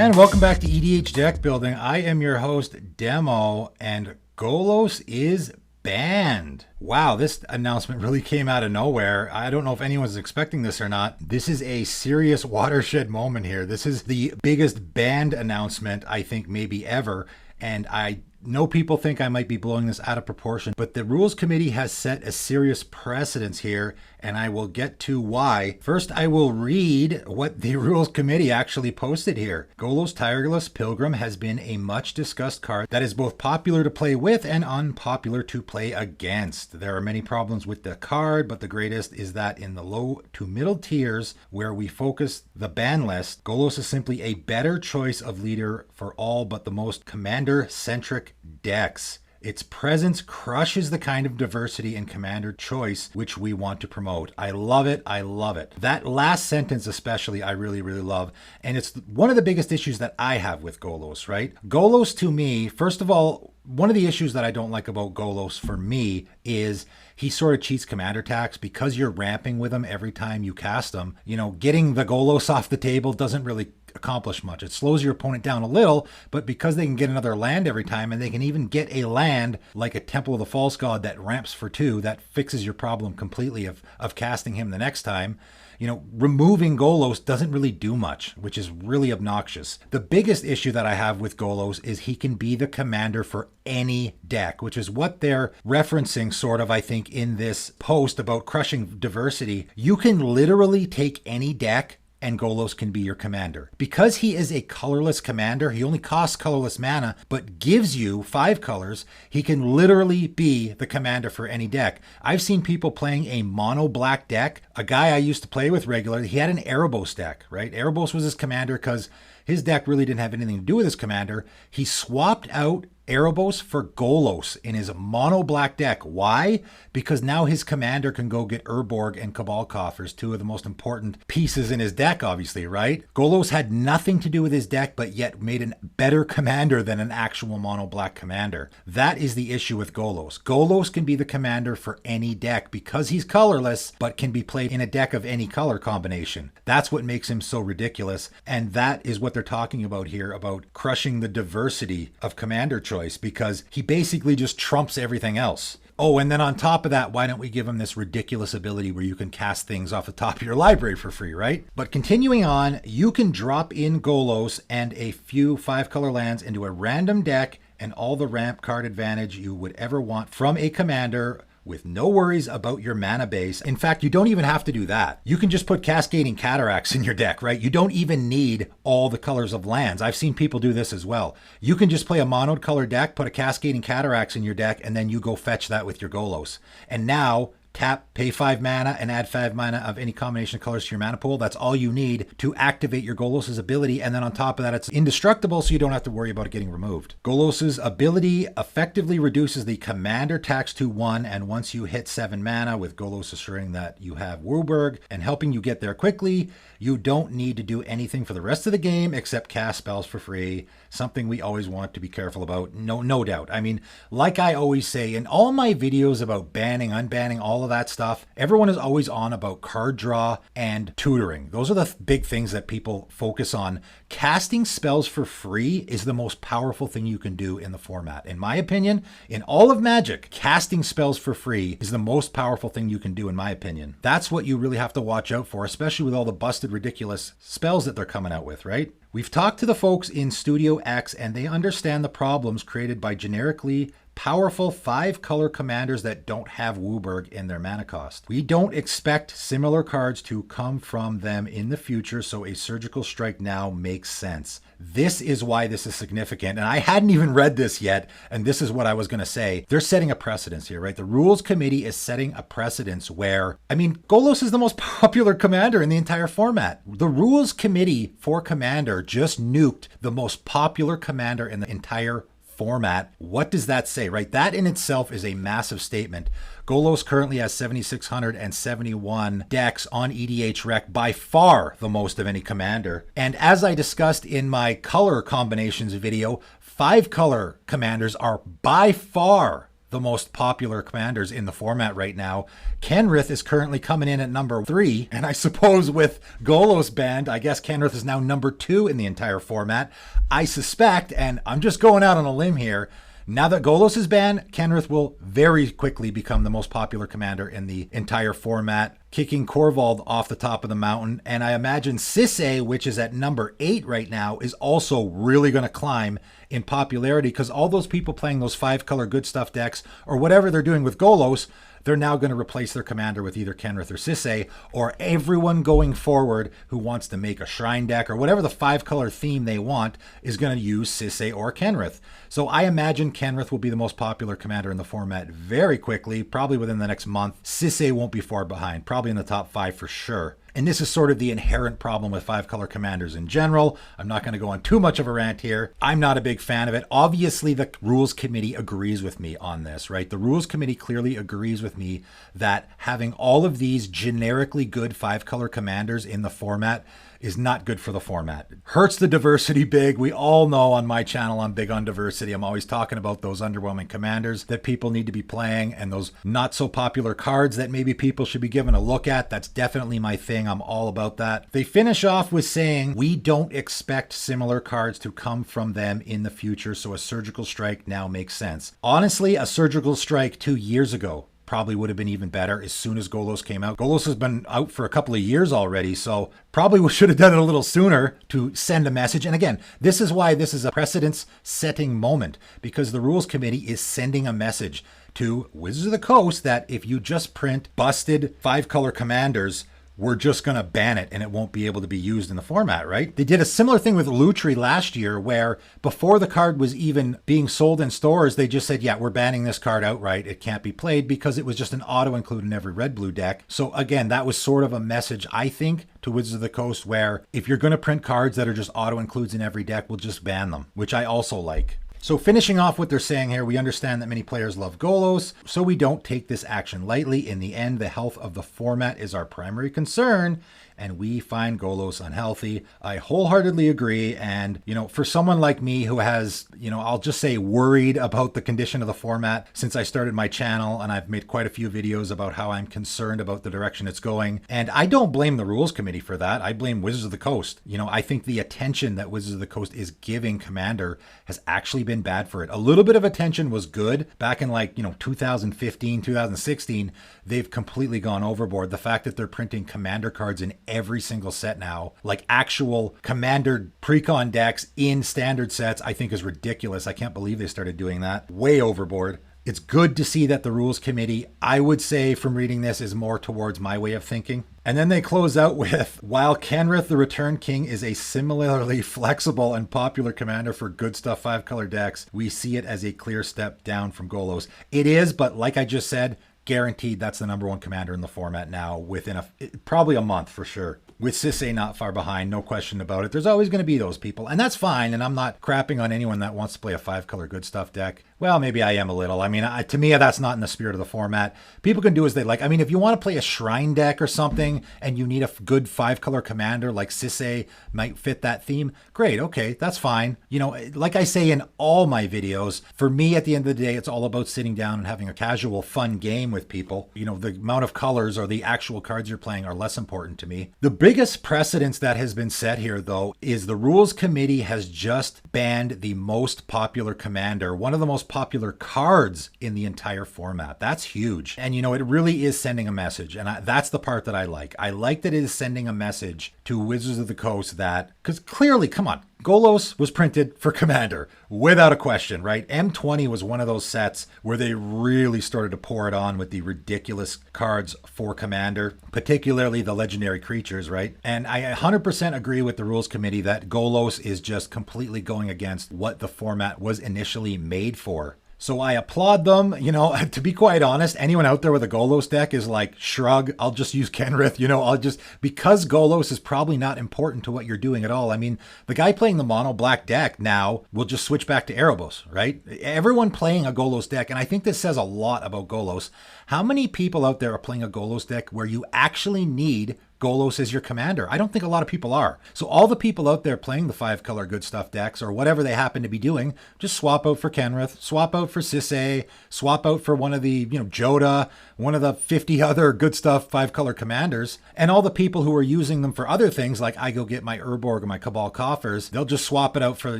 And welcome back to EDH Deck Building. I am your host, Demo, and GOLOS is banned. Wow, this announcement really came out of nowhere. I don't know if anyone's expecting this or not. This is a serious watershed moment here. This is the biggest banned announcement, I think, maybe ever. And I know people think I might be blowing this out of proportion, but the Rules Committee has set a serious precedence here, and I will get to why. First, I will read what the Rules Committee actually posted here. GOLOS Tireless Pilgrim has been a much discussed card that is both popular to play with and unpopular to play against. There are many problems with the card, but the greatest is that in the low to middle tiers where we focus the ban list, GOLOS is simply a better choice of leader for all but the most commander-centric decks. Its presence crushes the kind of diversity and commander choice which we want to promote. I love it. I love it. That last sentence especially I really, really love. And it's one of the biggest issues that I have with GOLOS, right? GOLOS to me, first of all, one of the issues that I don't like about GOLOS for me is he sort of cheats commander tax because you're ramping with him every time you cast him. You know, getting the GOLOS off the table doesn't really accomplish much. It slows your opponent down a little, but because they can get another land every time, and they can even get a land like a Temple of the False God that ramps for 2, that fixes your problem completely of casting him the next time. You know, removing GOLOS doesn't really do much, which is really obnoxious. The biggest issue that I have with GOLOS is he can be the commander for any deck, which is what they're referencing sort of, I think, in this post about crushing diversity. You can literally take any deck and GOLOS can be your commander. Because he is a colorless commander, he only costs colorless mana, but gives you 5 colors, he can literally be the commander for any deck. I've seen people playing a mono black deck. A guy I used to play with regularly, he had an Erebos deck, right? Erebos was his commander because his deck really didn't have anything to do with his commander. He swapped out Erebos for GOLOS in his mono black deck. Why? Because now his commander can go get Urborg and Cabal Coffers, 2 of the most important pieces in his deck, obviously, right? GOLOS had nothing to do with his deck, but yet made a better commander than an actual mono black commander. That is the issue with GOLOS. GOLOS can be the commander for any deck because he's colorless, but can be played in a deck of any color combination. That's what makes him so ridiculous. And that is what they're talking about here, about crushing the diversity of commander choice, because he basically just trumps everything else. Oh, and then on top of that, why don't we give him this ridiculous ability where you can cast things off the top of your library for free, right? But continuing on, you can drop in GOLOS and a few 5-color lands into a random deck and all the ramp card advantage you would ever want from a commander with no worries about your mana base. In fact, you don't even have to do that. You can just put Cascading Cataracts in your deck, right? You don't even need all the colors of lands. I've seen people do this as well. You can just play a mono-color deck, put a Cascading Cataracts in your deck, and then you go fetch that with your GOLOS. And now, tap, pay 5 mana, and add 5 mana of any combination of colors to your mana pool. That's all you need to activate your GOLOS' ability. And then on top of that, it's indestructible, so you don't have to worry about it getting removed. GOLOS' ability effectively reduces the commander tax to 1. And once you hit 7 mana, with GOLOS assuring that you have Wooburg and helping you get there quickly, you don't need to do anything for the rest of the game except cast spells for free. Something we always want to be careful about. No doubt. I mean, like I always say in all my videos about banning, unbanning, all of that stuff, everyone is always on about card draw and tutoring. Those are the big things that people focus on. Casting spells for free is the most powerful thing you can do in the format. In my opinion, in all of Magic, casting spells for free is the most powerful thing you can do, in my opinion. That's what you really have to watch out for, especially with all the busted, ridiculous spells that they're coming out with, right? We've talked to the folks in Studio X, and they understand the problems created by generically powerful 5-color commanders that don't have Wooburg in their mana cost. We don't expect similar cards to come from them in the future, so a surgical strike now makes sense. This is why this is significant, and I hadn't even read this yet, and this is what I was going to say. They're setting a precedence here, right? The Rules Committee is setting a precedence where, I mean, GOLOS is the most popular commander in the entire format. The Rules Committee for Commander just nuked the most popular commander in the entire format. What does that say, right? That in itself is a massive statement. GOLOS currently has 7,671 decks on EDH Rec, by far the most of any commander. And as I discussed in my color combinations video, 5-color commanders are by far the most popular commanders in the format right now. Kenrith is currently coming in at number 3, and I suppose with Golos banned, I guess Kenrith is now number 2 in the entire format. I suspect, and I'm just going out on a limb here, now that Golos is banned, Kenrith will very quickly become the most popular commander in the entire format, kicking Korvald off the top of the mountain. And I imagine Sisay, which is at number 8 right now, is also really going to climb in popularity because all those people playing those 5-color good stuff decks or whatever they're doing with Golos, they're now going to replace their commander with either Kenrith or Sisay, or everyone going forward who wants to make a shrine deck or whatever the 5-color theme they want is going to use Sisay or Kenrith. So I imagine Kenrith will be the most popular commander in the format very quickly, probably within the next month. Sisay won't be far behind, probably in the top 5 for sure. And this is sort of the inherent problem with 5-color commanders in general. I'm not going to go on too much of a rant here. I'm not a big fan of it. Obviously, the rules committee agrees with me on this, right? The rules committee clearly agrees with me that having all of these generically good 5-color commanders in the format is not good for the format. Hurts the diversity big. We all know on my channel I'm big on diversity. I'm always talking about those underwhelming commanders that people need to be playing and those not so popular cards that maybe people should be given a look at. That's definitely my thing. I'm all about that. They finish off with saying, we don't expect similar cards to come from them in the future, so a surgical strike now makes sense. Honestly, a surgical strike 2 years ago probably would have been even better as soon as Golos came out. Golos has been out for a couple of years already, so probably we should have done it a little sooner to send a message. And again, this is why this is a precedence-setting moment, because the Rules Committee is sending a message to Wizards of the Coast that if you just print busted 5-color commanders, we're just going to ban it and it won't be able to be used in the format, right? They did a similar thing with Lutri last year where before the card was even being sold in stores, they just said, yeah, we're banning this card outright. It can't be played because it was just an auto-include in every red-blue deck. So again, that was sort of a message, I think, to Wizards of the Coast where if you're going to print cards that are just auto-includes in every deck, we'll just ban them, which I also like. So finishing off what they're saying here, we understand that many players love Golos, so we don't take this action lightly. In the end, the health of the format is our primary concern, and we find Golos unhealthy. I wholeheartedly agree. And, you know, for someone like me who has, you know, I'll just say worried about the condition of the format since I started my channel, and I've made quite a few videos about how I'm concerned about the direction it's going. And I don't blame the Rules Committee for that. I blame Wizards of the Coast. You know, I think the attention that Wizards of the Coast is giving Commander has actually been bad for it. A little bit of attention was good back in 2015, 2016. They've completely gone overboard. The fact that they're printing Commander cards in every single set now, like actual Commander precon decks in standard sets, I think is ridiculous. I can't believe they started doing that. Way overboard. It's good to see that the Rules Committee, I would say from reading this, is more towards my way of thinking. And then they close out with, while Kenrith the Return King is a similarly flexible and popular commander for good stuff 5-color decks, we see it as a clear step down from Golos. It is, but like I just said, guaranteed that's the #1 commander in the format now within probably a month for sure. With Sisay not far behind, no question about it. There's always going to be those people, and that's fine. And I'm not crapping on anyone that wants to play a 5-color good stuff deck. Well, maybe I am a little. I mean, to me, that's not in the spirit of the format. People can do as they like. I mean, if you want to play a shrine deck or something and you need a good 5-color commander like Sisay might fit that theme, great. Okay, that's fine. You know, like I say in all my videos, for me, at the end of the day, it's all about sitting down and having a casual, fun game with people. You know, the amount of colors or the actual cards you're playing are less important to me. The biggest precedence that has been set here, though, is the Rules Committee has just banned the most popular commander, one of the most popular cards in the entire format. That's huge. And, you know, it really is sending a message. And that's the part that I like. I like that it is sending a message to Wizards of the Coast that, because clearly, come on, Golos was printed for Commander, without a question, right? M20 was one of those sets where they really started to pour it on with the ridiculous cards for Commander, particularly the legendary creatures, right? And I 100% agree with the Rules Committee that Golos is just completely going against what the format was initially made for. So I applaud them. You know, to be quite honest, anyone out there with a Golos deck is like, shrug, I'll just use Kenrith. You know, because Golos is probably not important to what you're doing at all. I mean, the guy playing the mono black deck now will just switch back to Erebos, right? Everyone playing a Golos deck, and I think this says a lot about Golos. How many people out there are playing a Golos deck where you actually need Golos as your commander? I don't think a lot of people are. So all the people out there playing the 5-color good stuff decks or whatever they happen to be doing, just swap out for Kenrith, swap out for Sisay, swap out for one of the, Joda, one of the 50 other good stuff 5-color commanders. And all the people who are using them for other things, like I go get my Urborg or my Cabal Coffers, they'll just swap it out for,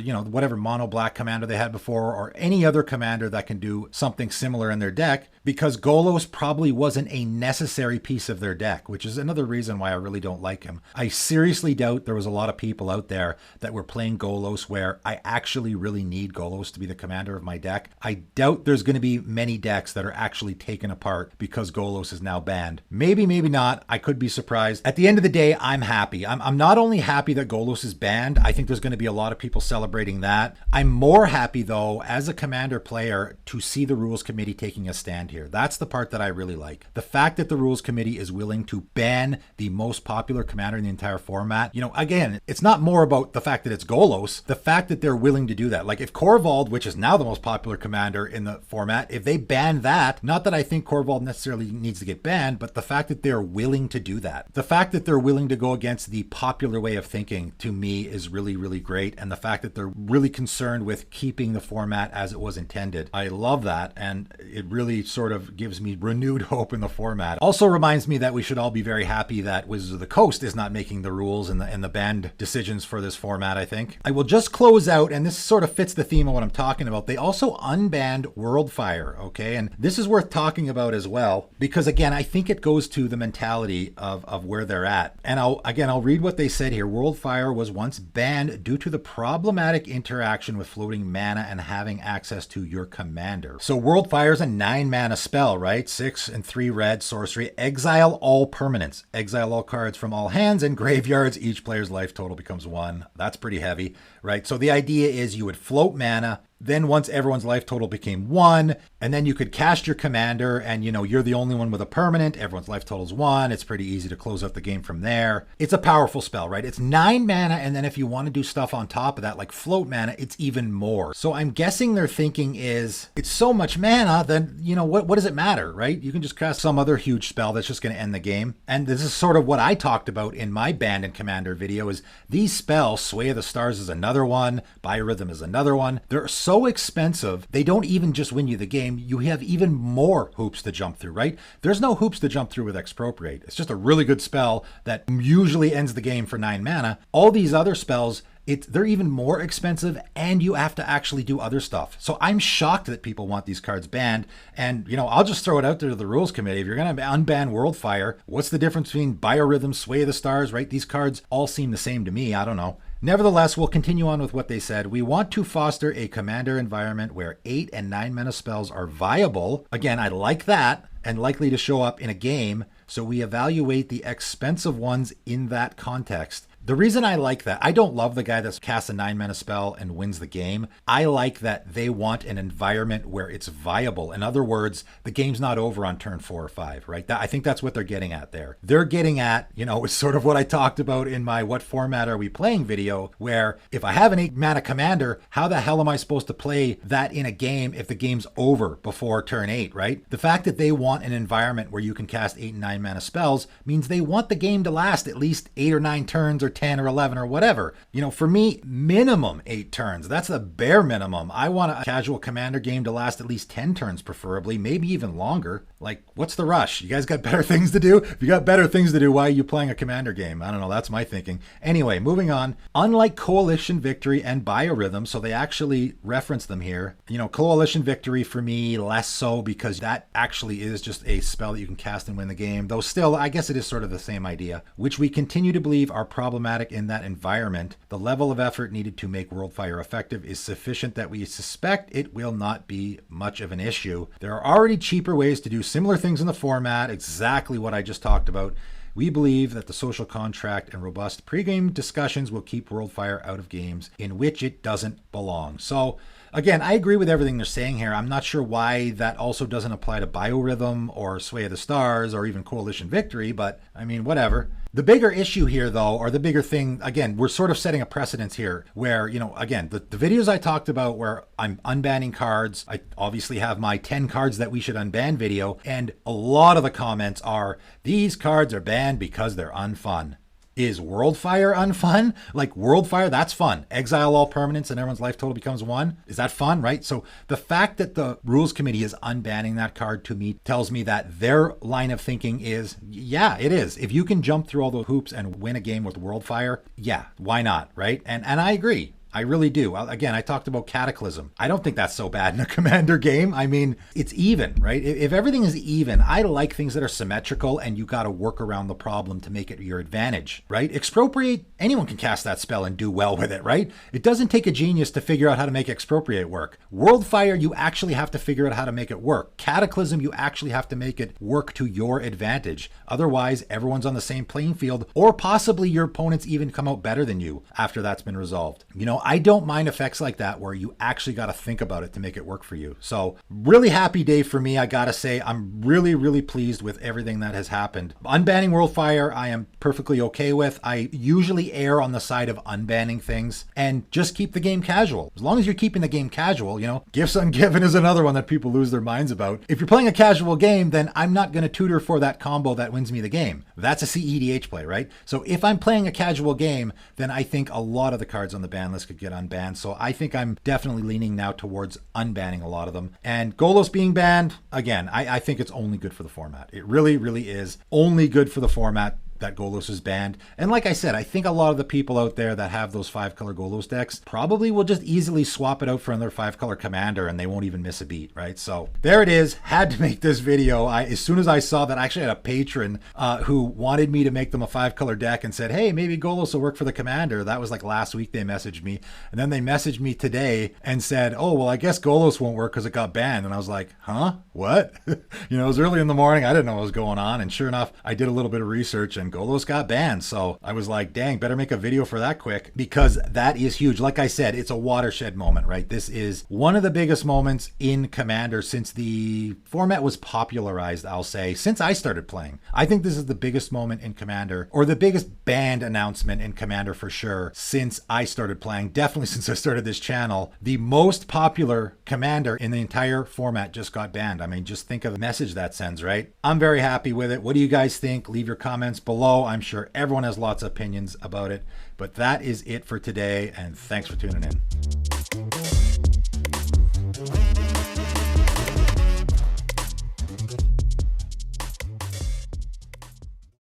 whatever mono black commander they had before or any other commander that can do something similar in their deck, because Golos probably wasn't a necessary piece of their deck, which is another reason why I really don't like him. I seriously doubt there was a lot of people out there that were playing Golos where I actually really need Golos to be the commander of my deck. I doubt there's going to be many decks that are actually taken apart because Golos is now banned. Maybe, maybe not. I could be surprised. At the end of the day, I'm happy. I'm not only happy that Golos is banned. I think there's going to be a lot of people celebrating that. I'm more happy, though, as a commander player, to see the rules committee taking a stand here. That's the part that I really like. The fact that the rules committee is willing to ban the most popular commander in the entire format. Again, it's not more about the fact that it's Golos, the fact that they're willing to do that. Like if Korvald, which is now the most popular commander in the format, if they ban that, not that I think Korvald necessarily needs to get banned, but the fact that they're willing to do that, the fact that they're willing to go against the popular way of thinking, to me is really, really great. And the fact that they're really concerned with keeping the format as it was intended. I love that. And it really sort of gives me renewed hope in the format. Also reminds me that we should all be very happy that Wizards of the Coast is not making the rules and the banned decisions for this format, I think. I will just close out, and this sort of fits the theme of what I'm talking about. They also unbanned Worldfire, okay? And this is worth talking about as well, because again, I think it goes to the mentality of where they're at. And I'll read what they said here. Worldfire was once banned due to the problematic interaction with floating mana and having access to your commander. So Worldfire is a 9-mana spell, right? 6 and 3 red sorcery. Exile all permanents. Exile all cards from all hands and graveyards. Each player's life total becomes 1. That's pretty heavy, right? So the idea is you would float mana. Then once everyone's life total became 1, and then you could cast your commander and, you're the only one with a permanent. Everyone's life total's 1. It's pretty easy to close out the game from there. It's a powerful spell, right? It's 9 mana, and then if you want to do stuff on top of that, like float mana, it's even more. So I'm guessing their thinking is, it's so much mana, then, what does it matter, right? You can just cast some other huge spell that's just going to end the game. And this is sort of what I talked about in my Banned and Commander video, is these spells, Sway of the Stars is another one, Biorhythm is another one. They're so expensive, they don't even just win you the game. You have even more hoops to jump through, right? There's no hoops to jump through with Expropriate. It's just a really good spell that usually ends the game for 9 mana. All these other spells, they're even more expensive, and you have to actually do other stuff. So I'm shocked that people want these cards banned. And, I'll just throw it out there to the rules committee. If you're going to unban Worldfire, what's the difference between Biorhythm, Sway of the Stars, right? These cards all seem the same to me. I don't know. Nevertheless, we'll continue on with what they said. We want to foster a commander environment where 8 and 9 mana spells are viable. Again, I like that, and likely to show up in a game. So we evaluate the expensive ones in that context. The reason I like that, I don't love the guy that casts a 9 mana spell and wins the game. I like that they want an environment where it's viable. In other words, the game's not over on turn 4 or 5, right? I think that's what they're getting at there. They're getting at, it's sort of what I talked about in my What Format Are We Playing video, where if I have an 8 mana commander, how the hell am I supposed to play that in a game if the game's over before turn 8, right? The fact that they want an environment where you can cast 8 and 9 mana spells means they want the game to last at least 8 or 9 turns, or 10 or 11 or whatever. For me, minimum 8 turns. That's the bare minimum. I want a casual commander game to last at least 10 turns, preferably, maybe even longer. Like, what's the rush? You guys got better things to do? If you got better things to do, why are you playing a commander game? I don't know. That's my thinking. Anyway, moving on. Unlike Coalition Victory and Biorhythm, so they actually reference them here. Coalition Victory for me, less so, because that actually is just a spell that you can cast and win the game. Though still, I guess it is sort of the same idea, which we continue to believe are problematic in that environment. The level of effort needed to make Worldfire effective is sufficient that we suspect it will not be much of an issue. There are already cheaper ways to do similar things in the format, exactly what I just talked about. We believe that the social contract and robust pregame discussions will keep Worldfire out of games in which it doesn't belong. So again, I agree with everything they're saying here. I'm not sure why that also doesn't apply to Biorhythm or Sway of the Stars or even Coalition Victory, but I mean, whatever. The bigger issue here, though, or the bigger thing, again, we're sort of setting a precedence here where, you know, again, the videos I talked about where I'm unbanning cards, I obviously have my 10 cards that we should unban video, and a lot of the comments are, these cards are banned because they're unfun. Is Worldfire unfun? Like Worldfire, that's fun. Exile all permanents and everyone's life total becomes 1. Is that fun, right? So the fact that the rules committee is unbanning that card to me tells me that their line of thinking is, yeah, it is. If you can jump through all the hoops and win a game with Worldfire, yeah, why not, right? And I agree. I really do. Again, I talked about Cataclysm. I don't think that's so bad in a Commander game. I mean, it's even, right? If everything is even, I like things that are symmetrical and you got to work around the problem to make it your advantage, right? Expropriate, anyone can cast that spell and do well with it, right? It doesn't take a genius to figure out how to make Expropriate work. Worldfire, you actually have to figure out how to make it work. Cataclysm, you actually have to make it work to your advantage. Otherwise, everyone's on the same playing field, or possibly your opponents even come out better than you after that's been resolved. You know, I don't mind effects like that where you actually got to think about it to make it work for you. So really happy day for me. I got to say, I'm really, really pleased with everything that has happened. Unbanning Worldfire, I am perfectly okay with. I usually err on the side of unbanning things and just keep the game casual. As long as you're keeping the game casual, you know, Gifts Ungiven is another one that people lose their minds about. If you're playing a casual game, then I'm not going to tutor for that combo that wins me the game. That's a CEDH play, right? So if I'm playing a casual game, then I think a lot of the cards on the ban list could get unbanned. So I think I'm definitely leaning now towards unbanning a lot of them. And Golos being banned, again, I think it's only good for the format. It really, really is only good for the format that Golos is banned. And like I said, I think a lot of the people out there that have those 5-color Golos decks probably will just easily swap it out for another 5-color commander and they won't even miss a beat, right? So there it is. Had to make this video. As soon as I saw that, I actually had a patron who wanted me to make them a 5-color deck and said, hey, maybe Golos will work for the commander. That was like last week they messaged me. And then they messaged me today and said, oh, well, I guess Golos won't work because it got banned. And I was like, huh? What? You know, it was early in the morning. I didn't know what was going on. And sure enough, I did a little bit of research and Golos got banned. So I was like, dang, better make a video for that quick because that is huge. Like I said, it's a watershed moment, right? This is one of the biggest moments in Commander since the format was popularized, I'll say, since I started playing. I think this is the biggest moment in Commander, or the biggest banned announcement in Commander for sure, since I started playing. Definitely since I started this channel. The most popular Commander in the entire format just got banned. I mean, just think of the message that sends, right? I'm very happy with it. What do you guys think? Leave your comments below. I'm sure everyone has lots of opinions about it, but that is it for today, and thanks for tuning in.